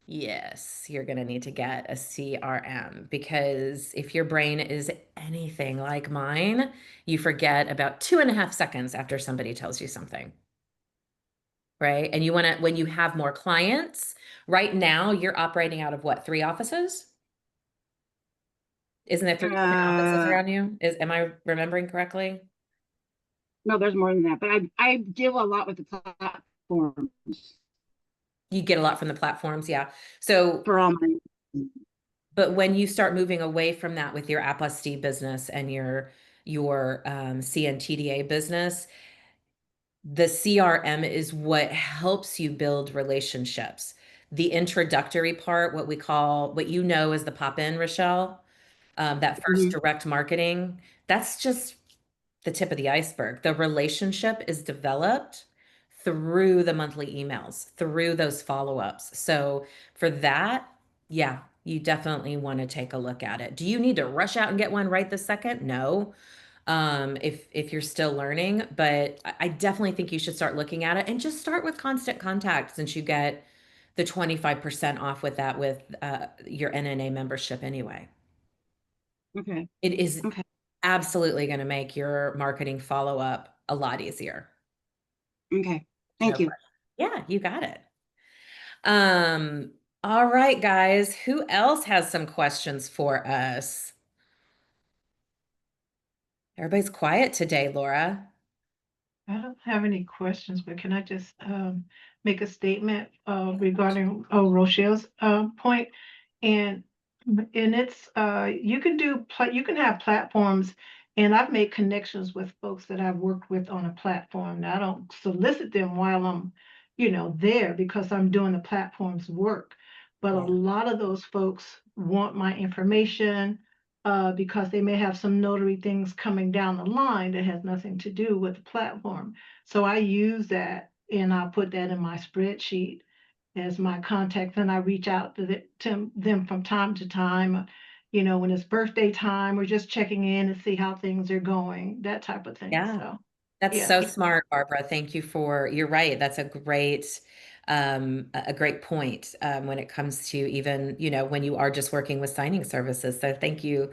Yes, you're going to need to get a CRM because if your brain is anything like mine, you forget about 2.5 seconds after somebody tells you something, right? And you want to, when you have more clients, right now you're operating out of what, 3 offices? Isn't there three different offices Uh, around you? Am I remembering correctly? no, there's more than that, but I deal a lot with the platforms You get a lot from the platforms, yeah. So, for all my. but when you start moving away from that with your apostille business and your CNTDA business, the CRM is what helps you build relationships. The introductory part, what we call, what you know as the pop-in, Rochelle, that first Mhm. direct marketing, that's just the tip of the iceberg. The relationship is developed through the monthly emails, through those follow-ups. So for that, yeah, you definitely want to take a look at it. Do you need to rush out and get one right this second? No. If you're still learning, but I definitely think you should start looking at it and just start with constant contact since you get the 25% off with that with your NNA membership anyway. Okay. It is Okay. absolutely going to make your marketing follow up a lot easier. Okay. No Thank you. question. Yeah, you got it. Um, all right, guys, who else has some questions for us? Everybody's quiet today, Laura. I don't have any questions, but can I just make a statement regarding Rochelle's point? And it's you can you can have platforms, and I've made connections with folks that I've worked with on a platform. Now I don't solicit them while I'm, there because I'm doing the platform's work. But a Yeah. lot of those folks want my information because they may have some notary things coming down the line that has nothing to do with the platform. So I use that and I put that in my spreadsheet as my contact. And I reach out to them from time to time, when it's birthday time, we're just checking in and see how things are going, that type of thing. Yeah. So, That's yeah. so smart, Barbara. Thank you for, you're right. That's a great point when it comes to even, when you are just working with signing services. So thank you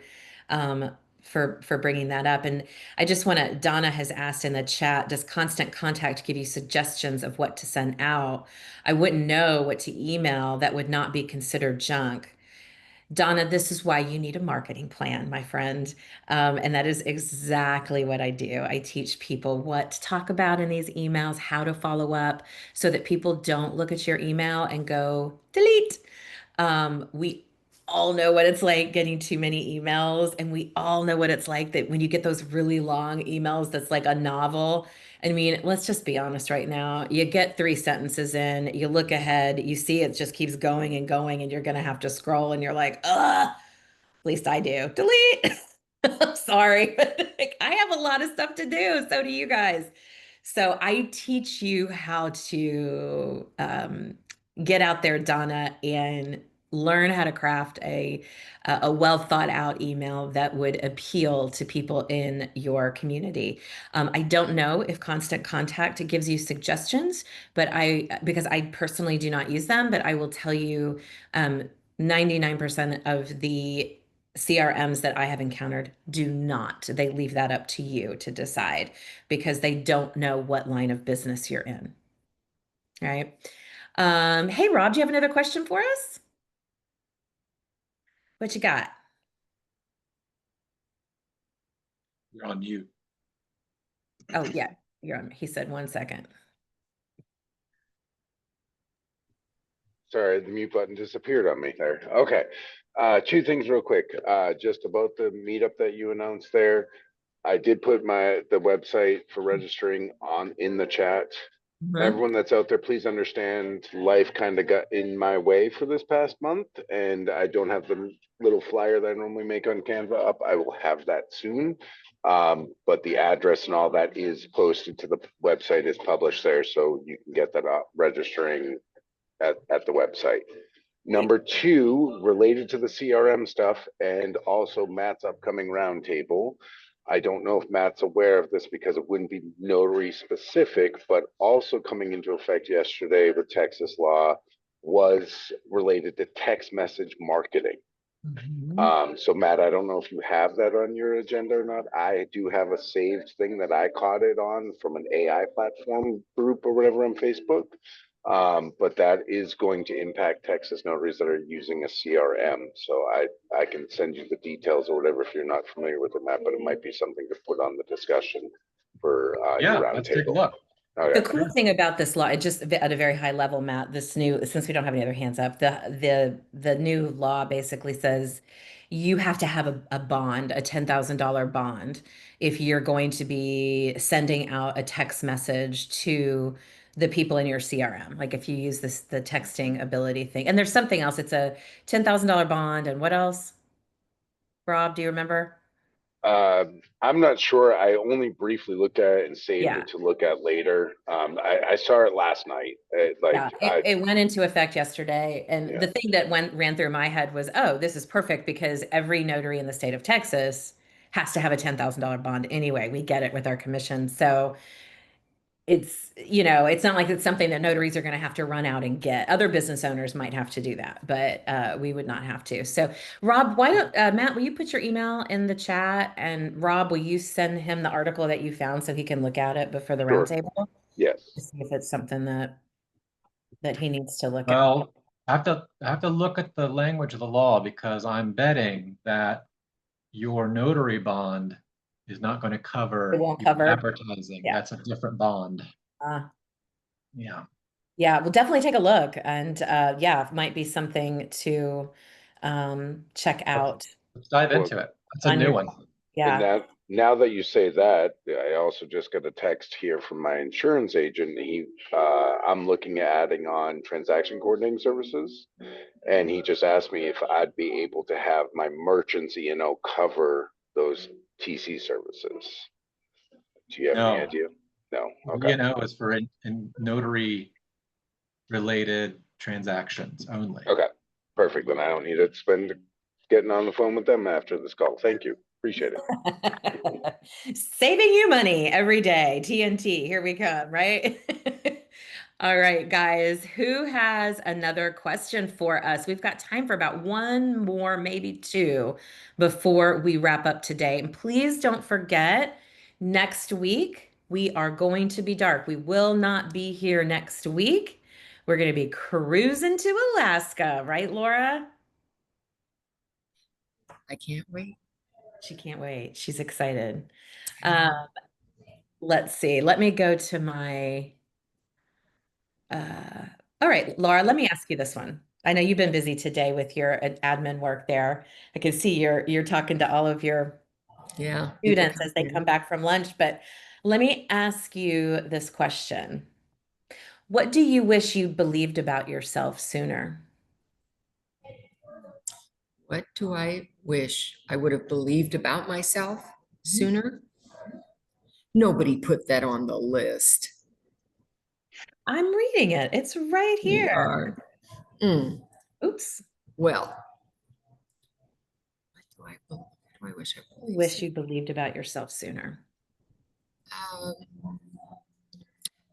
for bringing that up. And I just want to, Donna has asked in the chat, does constant contact give you suggestions of what to send out? I wouldn't know what to email that would not be considered junk. Donna, this is why you need a marketing plan, my friend. And that is exactly what I do. I teach people what to talk about in these emails, how to follow up so that people don't look at your email and go, delete. We all know what it's like getting too many emails, and we all know what it's like that when you get those really long emails that's like a novel. I mean, let's just be honest right now. You get 3 sentences in, you look ahead, you see it just keeps going and going, and you're gonna have to scroll, and you're like, ugh, at least I do. Delete. Sorry, but like, I have a lot of stuff to do. So do you guys. So I teach you how to get out there, Donna, and learn how to craft a well thought out email that would appeal to people in your community. I don't know if Constant Contact gives you suggestions, but because I personally do not use them, but I will tell you, 99% of the CRMs that I have encountered do not. They leave that up to you to decide because they don't know what line of business you're in. Right. Hey, Rob, do you have another question for us? What you got? You're on mute. Oh, yeah, you're on. He said 1 second. Sorry, the mute button disappeared on me there. Okay. Two things real quick. Just about the meetup that you announced there. I did put the website for registering in the chat. Everyone that's out there, please understand life kind of got in my way for this past month, and I don't have the little flyer that I normally make on Canva up. I will have that soon. But the address and all that is posted to the website, is published there, so you can get that up registering at the website. Number two, related to the CRM stuff and also Matt's upcoming roundtable. I don't know if Matt's aware of this because it wouldn't be notary specific, but also coming into effect yesterday with Texas law was related to text message marketing. So Matt, I don't know if you have that on your agenda or not. I do have a saved thing that I caught it on from an AI platform group or whatever on Facebook. But that is going to impact Texas notaries that are using a CRM. So I can send you the details or whatever if you're not familiar with it, Matt, but it might be something to put on the discussion for your Yeah, let's take a roundtable. look. Okay. The cool thing about this law, it just at a very high level, Matt, this new, since we don't have any other hands up, the new law basically says you have to have a bond, a $10,000 bond, if you're going to be sending out a text message to the people in your CRM. Like if you use the texting ability thing. And there's something else. It's a $10,000 bond. And what else? Rob, do you remember? I'm not sure. I only briefly looked at it and saved Yeah. it to look at later. I saw it last night. Yeah, it went into effect yesterday. And Yeah. the thing that ran through my head was, oh, this is perfect because every notary in the state of Texas has to have a $10,000 bond anyway. We get it with our commission. So it's, it's not like it's something that notaries are going to have to run out and get. Other business owners might have to do that, but we would not have to. So Rob, why don't, Matt, will you put your email in the chat? And Rob, will you send him the article that you found so he can look at it before the Sure. roundtable? Yes. To see if it's something that he needs to look at. Well, I have to look at the language of the law because I'm betting that your notary bond is not going to cover It won't your cover. advertising. Yeah. That's a different bond. Uh, Yeah. yeah, we'll definitely take a look. And yeah, it might be something to check out Let's dive Well, into it. That's a on new your, one. And yeah. now that you say that, I also just got a text here from my insurance agent. I'm looking at adding on transaction coordinating services, and he just asked me if I'd be able to have my merchants E&O cover those TC services. Do you have any No. idea? No. Okay. E&O is for in notary related transactions only. Okay. Perfect. Then I don't need to spend getting on the phone with them after this call. Thank you. Appreciate it. Saving you money every day. TNT, here we come, right? All right, guys, who has another question for us? We've got time for about one more, maybe two, before we wrap up today. And please don't forget, next week, we are going to be dark. We will not be here next week. We're going to be cruising to Alaska, right, Laura? I can't wait. She can't wait. She's excited. Let's see. Let me go to my all right, Laura, let me ask you this one. I know you've been busy today with your admin work there. I can see you're talking to all of your students as they come back from lunch, but let me ask you this question. What do you wish you believed about yourself sooner? What do I wish I would have believed about myself sooner? Nobody put that on the list. I'm reading it. It's right You here. are. Oops. Well, what do I wish I believed? Wish you believed about yourself sooner.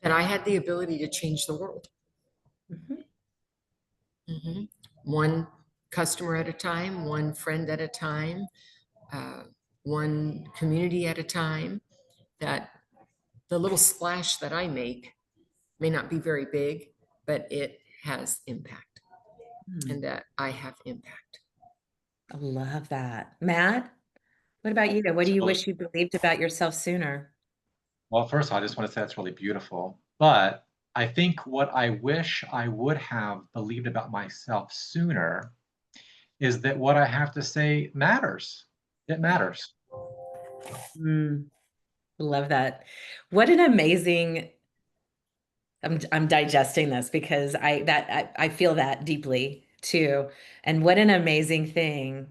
That I had the ability to change the world. One customer at a time, one friend at a time, one community at a time. That the little splash that I make may not be very big, but it has impact, and that I have impact. I love that. Matt? What about you? What do you So, wish you believed about yourself sooner? well, first of all, I just want to say that's really beautiful. But I think what I wish I would have believed about myself sooner is that what I have to say matters. It matters. Mm, love that. What an amazing I'm digesting this because I feel that deeply too. And what an amazing thing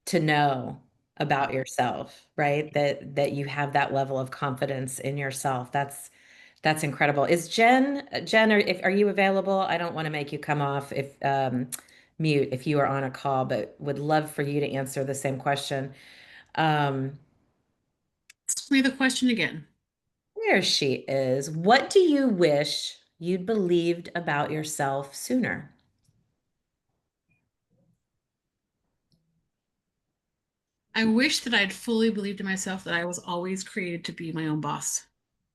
to know about yourself, right? That you have that level of confidence in yourself. That's incredible. Is Jen, are you available? I don't want to make you come off if mute if you are on a call, but would love for you to answer the same question. Um, Ask me the question again. there she is. What do you wish you'd believed about yourself sooner? I wish that I'd fully believed in myself that I was always created to be my own boss.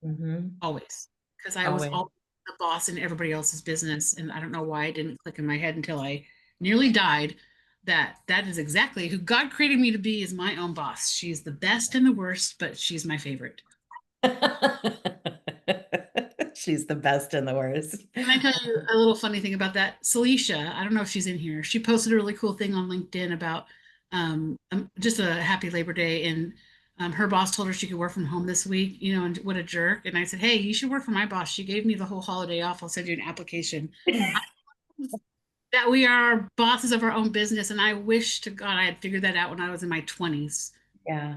Mm-hmm. Always. Because I was Always. always the boss in everybody else's business. And I don't know why it didn't click in my head until I nearly died that is exactly who God created me to be is my own boss. She's the best and the worst, but she's my favorite. She's the best and the worst. Can I tell you a little funny thing about that? Celicia, I don't know if she's in here. She posted a really cool thing on LinkedIn about just a happy Labor Day. And her boss told her she could work from home this week, you know, and what a jerk. And I said, hey, you should work for my boss. She gave me the whole holiday off. I'll send you an application. That we are bosses of our own business. And I wish to God I had figured that out when I was in my 20s. Yeah.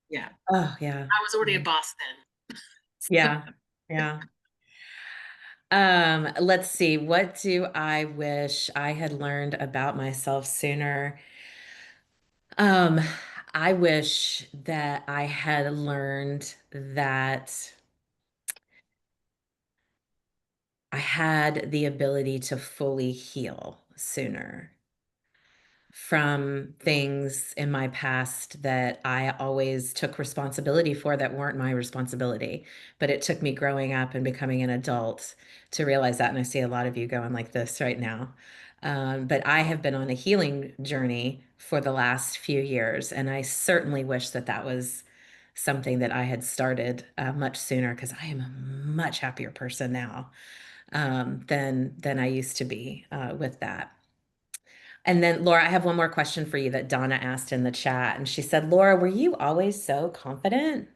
Yeah. Oh, yeah. I was already a boss then. Yeah. Yeah. Let's see. What do I wish I had learned about myself sooner? Um, I wish that I had learned that I had the ability to fully heal sooner from things in my past that I always took responsibility for that weren't my responsibility. But it took me growing up and becoming an adult to realize that. And I see a lot of you going like this right now. But I have been on a healing journey for the last few years. And I certainly wish that that was something that I had started much sooner because I am a much happier person now than I used to be with that. And then, Laura, I have one more question for you that Donna asked in the chat. And she said, Laura, were you always so confident?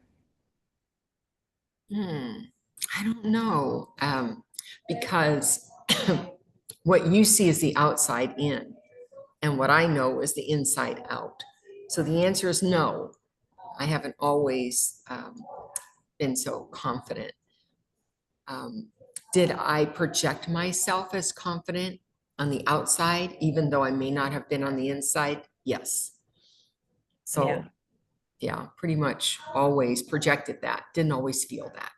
I don't know. Because what you see is the outside in, and what I know is the inside out. So the answer is no. I haven't always been so confident. Um, did I project myself as confident on the outside, even though I may not have been on the inside? Yes. So, Yeah. yeah, pretty much always projected that. Didn't always feel that.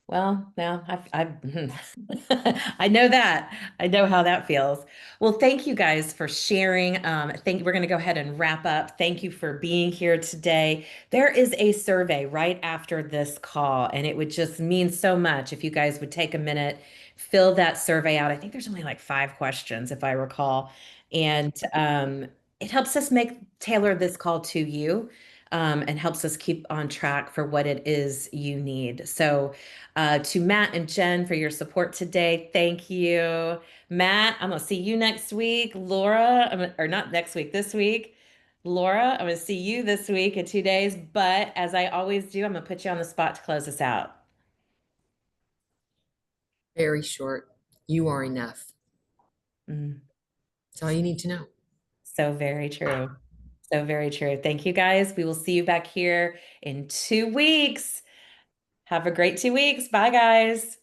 Well, now I know that. I know how that feels. Well, thank you guys for sharing. We're going to go ahead and wrap up. Thank you for being here today. There is a survey right after this call, and it would just mean so much if you guys would take a minute, fill that survey out. I think there's only like 5 questions, if I recall, and it helps us tailor this call to you, and helps us keep on track for what it is you need. So to Matt and Jen for your support today. Thank you. Matt, I'm going to see you next week. Laura, or not next week, this week. Laura, I'm going to see you this week in 2 days. But as I always do, I'm going to put you on the spot to close us out. Very short. You are enough. Mm, That's all you need to know. so very true. So very true. Thank you guys. We will see you back here in 2 weeks. Have a great 2 weeks. Bye, guys.